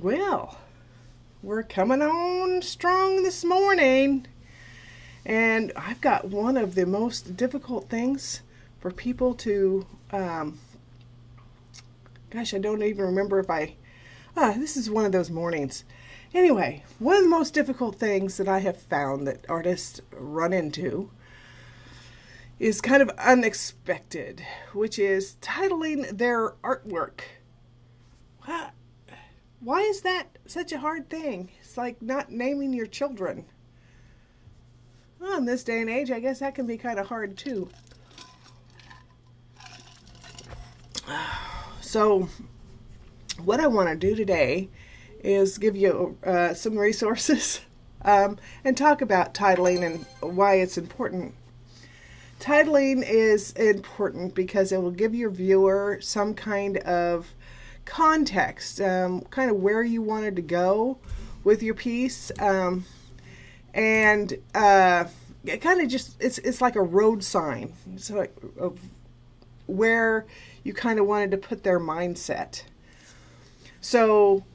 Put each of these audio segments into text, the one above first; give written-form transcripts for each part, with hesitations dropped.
Well, we're coming on strong this morning, and I've got one of the most difficult things for people to. Gosh, I don't even remember if I. This is one of those mornings. Anyway, one of the most difficult things that I have found that artists run into is kind of unexpected, which is titling their artwork. Why is that such a hard thing? It's like not naming your children. Well, in this day and age, I guess that can be kind of hard too. So, what I want to do today is give you some resources and talk about titling and why it's important. Titling is important because it will give your viewer some kind of context, kind of where you wanted to go with your piece, and it kind of just it's like a road sign. It's like of where you kind of wanted to put their mindset. So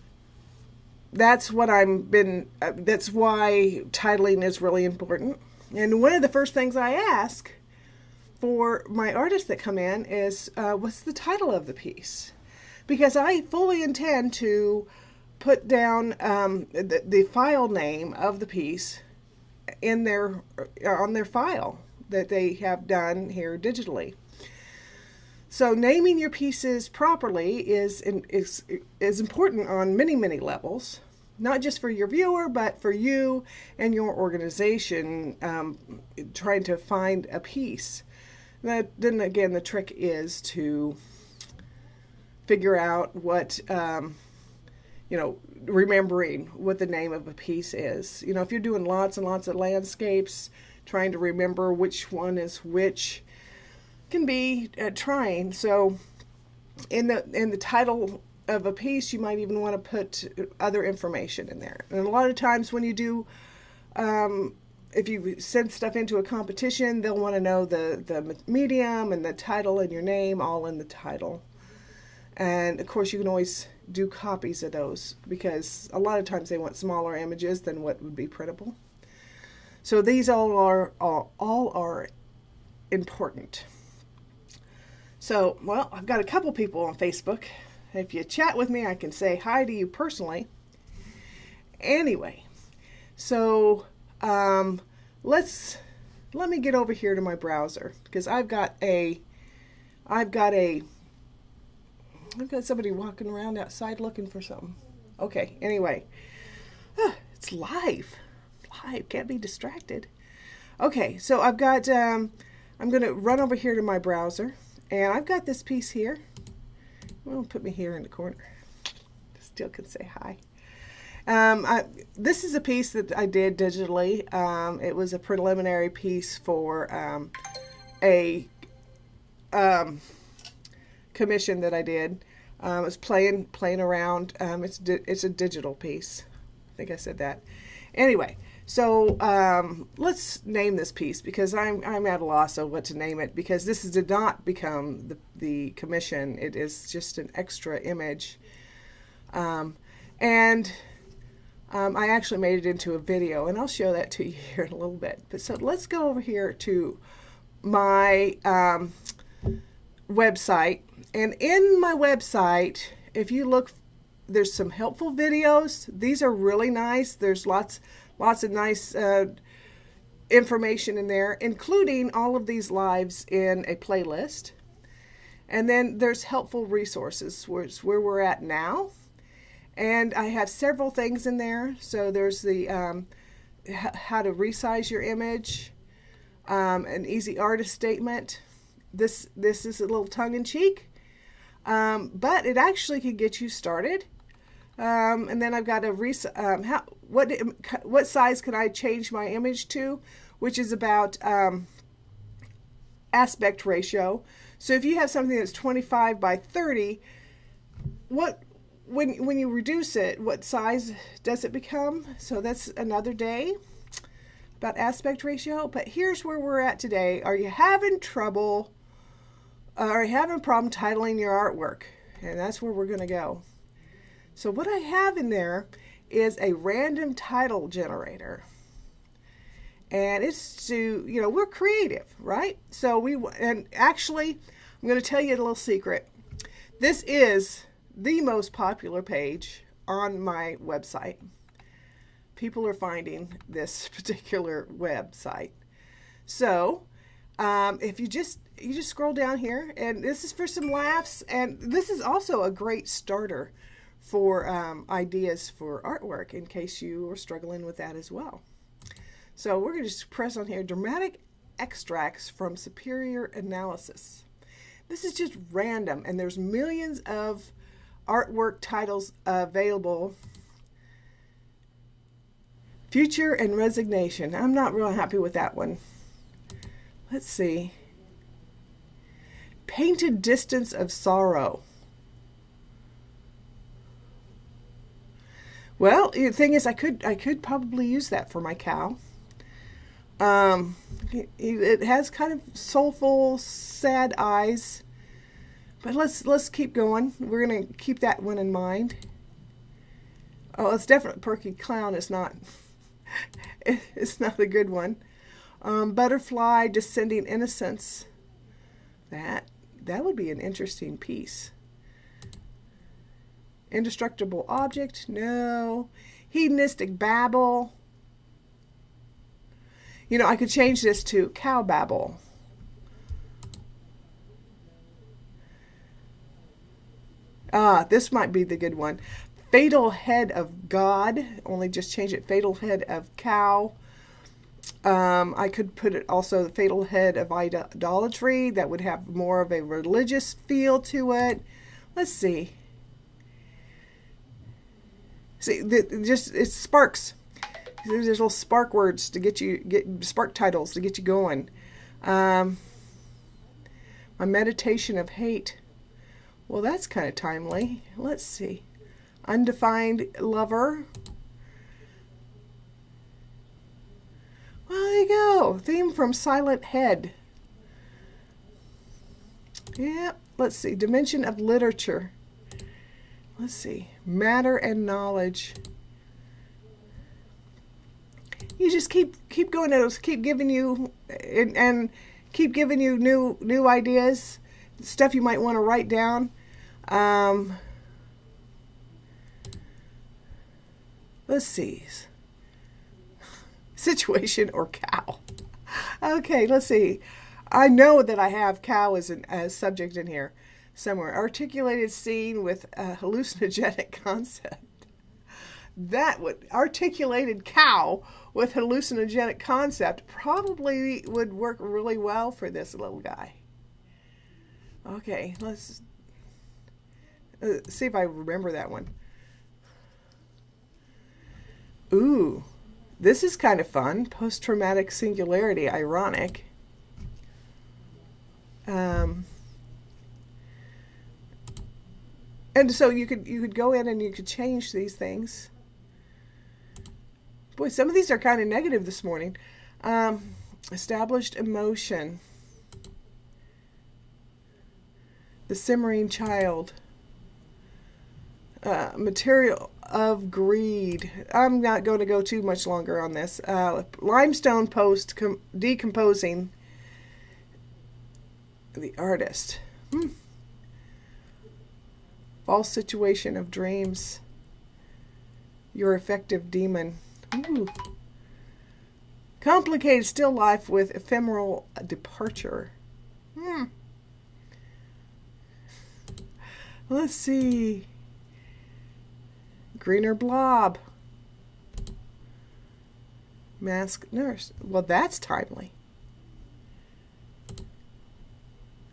that's what that's why titling is really important. And one of the first things I ask for my artists that come in is, what's the title of the piece? Because I fully intend to put down the file name of the piece in on their file that they have done here digitally. So naming your pieces properly is important on many, many levels, not just for your viewer, but for you and your organization trying to find a piece. Then again, the trick is to figure out what, remembering what the name of a piece is. If you're doing lots and lots of landscapes, trying to remember which one is which can be trying. So in the title of a piece, you might even want to put other information in there. And a lot of times when you do, if you send stuff into a competition, they'll want to know the medium and the title and your name all in the title. And of course you can always do copies of those because a lot of times they want smaller images than what would be printable. So these all are important. So, well, I've got a couple people on Facebook. If you chat with me, I can say hi to you personally. Anyway, so let me get over here to my browser because I've got somebody walking around outside looking for something. Okay, anyway, it's live, can't be distracted. Okay, so I've got I'm going to run over here to my browser, and I've got this piece here. Well, put me here in the corner. Still can say hi. This is a piece that I did digitally. It was a preliminary piece for a commission that I did. It was playing around. It's a digital piece. I think I said that. Anyway, so let's name this piece because I'm at a loss of what to name it because this did not become the commission. It is just an extra image. And I actually made it into a video, and I'll show that to you here in a little bit. But so let's go over here to my website. And in my website, if you look, there's some helpful videos. These are really nice. There's lots of nice information in there, including all of these lives in a playlist. And then there's helpful resources, where we're at now. And I have several things in there. So there's the how to resize your image, an easy artist statement. This is a little tongue-in-cheek, but it actually can get you started. And then I've got what size can I change my image to, which is about aspect ratio. So if you have something that's 25 by 30, when you reduce it, what size does it become? So that's another day about aspect ratio. But here's where we're at today. Are you having trouble? Are you having a problem titling your artwork? And that's where we're going to go. So what I have in there is a random title generator. And it's to, we're creative, right? And actually, I'm going to tell you a little secret. This is the most popular page on my website. People are finding this particular website. So, if you just scroll down here, and this is for some laughs, and this is also a great starter for ideas for artwork in case you are struggling with that as well. So we're going to just press on here, dramatic extracts from superior analysis. This is just random, and there's millions of artwork titles available. Future and resignation. I'm not real happy with that one. Let's see. Painted distance of sorrow. Well, the thing is, I could probably use that for my cow. It has kind of soulful, sad eyes, but let's keep going. We're gonna keep that one in mind. Oh, it's definitely Perky Clown. It's not. It's not a good one. Butterfly descending innocence. That would be an interesting piece. Indestructible object. No. Hedonistic babble. I could change this to cow babble. This might be the good one. Fatal head of God. Only just change it. Fatal head of cow. I could put it also the fatal head of idolatry. That would have more of a religious feel to it. Let's see. See, it sparks. There's little spark words to get spark titles to get you going. My meditation of hate. Well, that's kind of timely. Let's see. Undefined lover. Well, there you go. Theme from Silent Head. Yeah, let's see. Dimension of literature. Let's see. Matter and knowledge. You just keep going. It'll keep giving you and keep giving you new ideas, stuff you might want to write down. Let's see. Situation or cow. Okay, let's see. I know that I have cow as a subject in here somewhere. Articulated scene with a hallucinogenic concept. That articulated cow with hallucinogenic concept probably would work really well for this little guy. Okay, let's see if I remember that one. Ooh, this is kind of fun. Post-traumatic singularity, ironic. And so you could go in and you could change these things. Boy, some of these are kind of negative this morning. Established emotion. The simmering child. Material of greed. I'm not going to go too much longer on this. Limestone post decomposing. The artist. False situation of dreams. Your effective demon. Ooh. Complicated still life with ephemeral departure. Let's see. Greener blob. Masked nurse. Well, that's timely.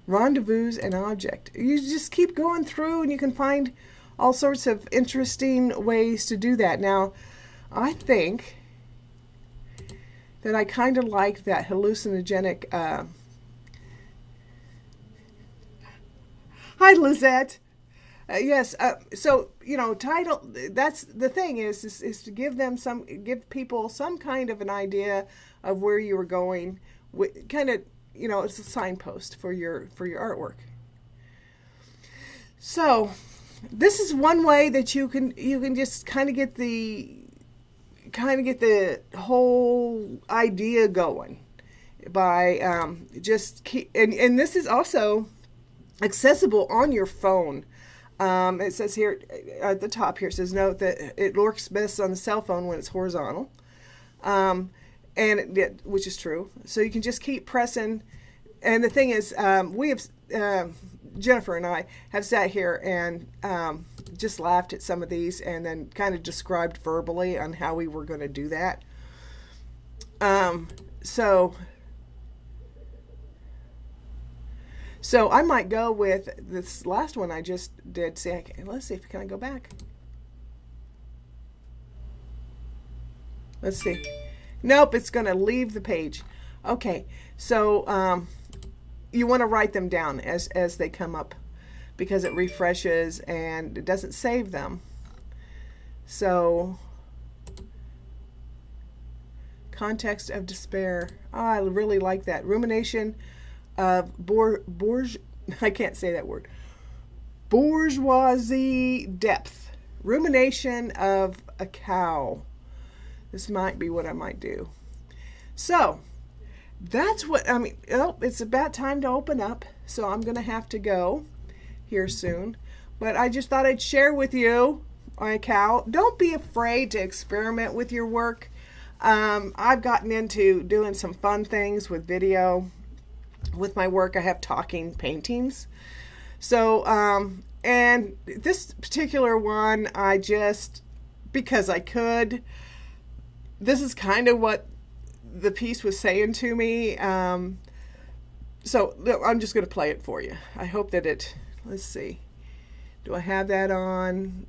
Rendezvous and object. You just keep going through and you can find all sorts of interesting ways to do that. Now, I think that I kind of like that hallucinogenic. Hi, Lizette. Yes. So title. That's the thing is to give people some kind of an idea of where you were going. Kind of, it's a signpost for your artwork. So, this is one way that you can just kind of get the whole idea going by just keep, and this is also accessible on your phone. It says here at the top here, it says note that it works best on the cell phone when it's horizontal, which is true. So you can just keep pressing. And the thing is, we have Jennifer and I have sat here and just laughed at some of these, and then kind of described verbally on how we were going to do that. So I might go with this last one I just did. Let's see if can I go back. Let's see. Nope, it's going to leave the page. Okay, so you want to write them down as they come up, because it refreshes and it doesn't save them. So, context of despair. Oh, I really like that. Rumination of I can't say that word. Bourgeoisie depth. Rumination of a cow. This might be what I might do. So, that's what, I mean, it's about time to open up. So I'm going to have to go here soon. But I just thought I'd share with you my cow. Don't be afraid to experiment with your work. I've gotten into doing some fun things with video. With my work, I have talking paintings. So, and this particular one, I just, because I could, this is kind of what the piece was saying to me. So I'm just going to play it for you. I hope that let's see. Do I have that on?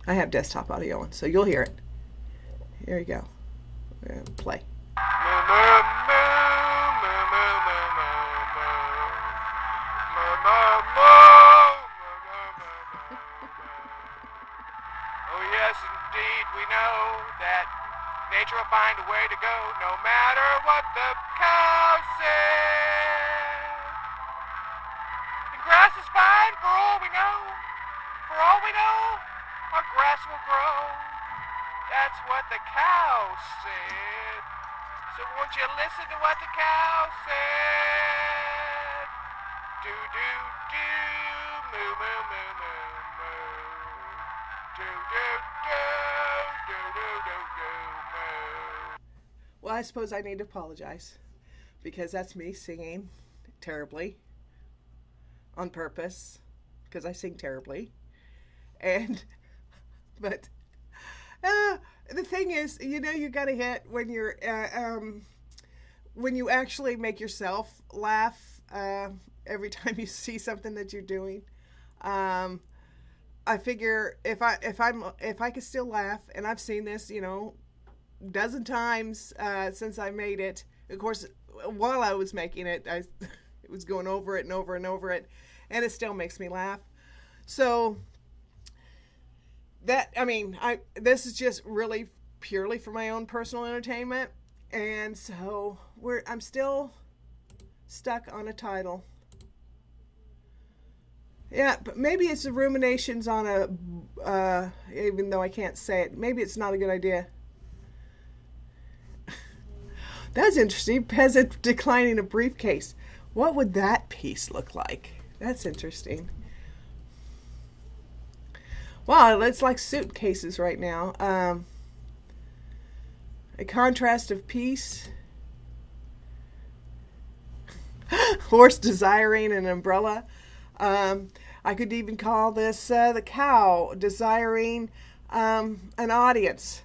I have desktop audio on, so you'll hear it. Here you go. Play. Oh yes, indeed, we know that nature will find a way to go, no matter what the cow says. The grass is fine for all we know. For all we know, our grass will grow. That's what the cow said. So won't you listen to what the cow said? Do do do, moo moo moo moo moo. Do do do, do do do do moo. Well, I suppose I need to apologize, because that's me singing terribly on purpose, because I sing terribly. But the thing is, you got to hit when you're when you actually make yourself laugh every time you see something that you're doing. I figure if I could still laugh, and I've seen this, dozen times since I made it. Of course, while I was making it, it was going over it and over and over it, and it still makes me laugh. So this is just really purely for my own personal entertainment, and so I'm still stuck on a title. Yeah, but maybe it's the ruminations on even though I can't say it, maybe it's not a good idea. That's interesting. Peasant declining a briefcase. What would that piece look like? That's interesting. Wow, it's like suitcases right now. A contrast of peace. Horse desiring an umbrella. I could even call this the cow desiring an audience.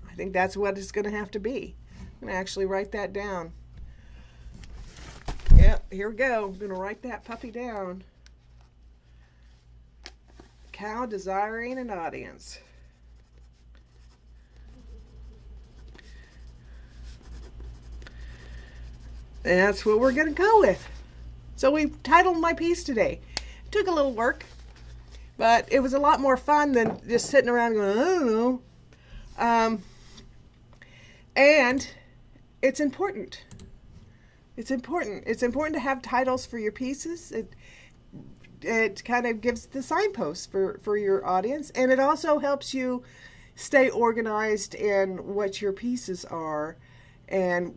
I think that's what it's going to have to be. I'm going to actually write that down. Yep, here we go. I'm going to write that puppy down. Cow desiring an audience. And that's what we're going to go with. So we titled my piece today. It took a little work, but it was a lot more fun than just sitting around going, I don't know. And it's important. It's important. It's important to have titles for your pieces. it kind of gives the signposts for your audience, and it also helps you stay organized in what your pieces are, and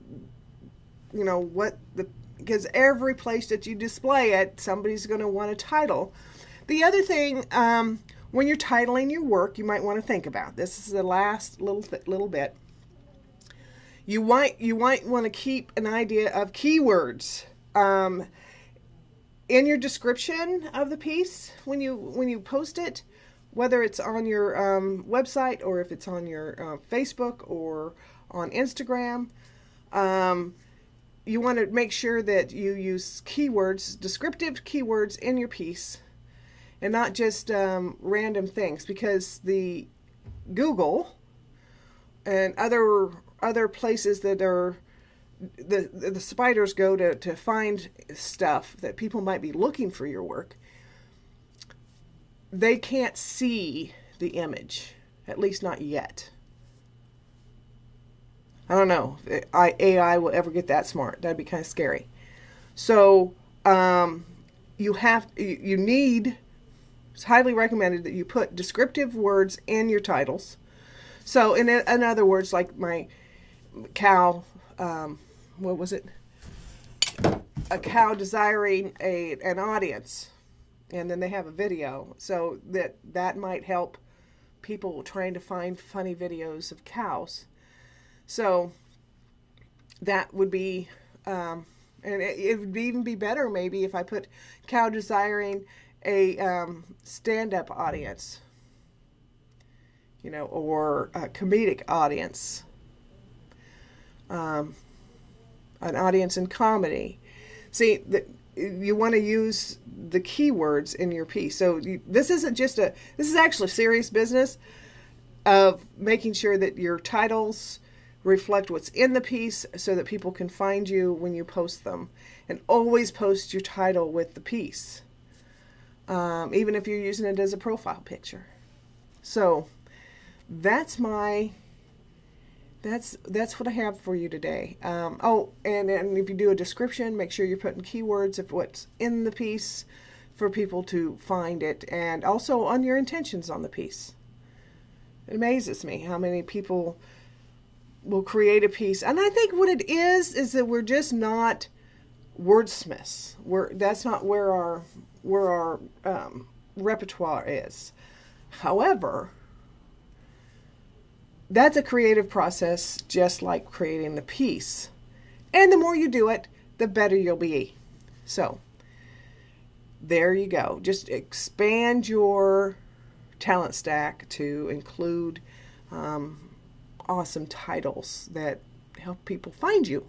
because every place that you display it, somebody's going to want a title. The other thing, when you're titling your work, you might want to think about this. This is the last little bit. You might want to keep an idea of keywords in your description of the piece when you post it, whether it's on your website or if it's on your Facebook or on Instagram. You want to make sure that you use keywords, descriptive keywords in your piece, and not just random things, because the Google and other places that are the spiders go to find stuff that people might be looking for your work, they can't see the image, at least not yet. I don't know if AI will ever get that smart. That'd be kind of scary. So it's highly recommended that you put descriptive words in your titles. So in other words, like my cow, what was it? A cow desiring an audience, and then they have a video. So that might help people trying to find funny videos of cows. So that would be, and it would even be better maybe if I put cow desiring a stand-up audience, or a comedic audience, an audience in comedy. See, you want to use the keywords in your piece. So this is actually serious business of making sure that your titles reflect what's in the piece so that people can find you when you post them. And always post your title with the piece, even if you're using it as a profile picture. So that's what I have for you today. And if you do a description, make sure you're putting keywords of what's in the piece for people to find it, and also on your intentions on the piece. It amazes me how many people will create a piece, and I think what it is that we're just not wordsmiths. That's not where our repertoire is. However, that's a creative process, just like creating the piece. And the more you do it, the better you'll be. So there you go. Just expand your talent stack to include awesome titles that help people find you.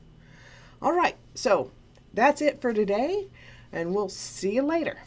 All right, so that's it for today, and we'll see you later.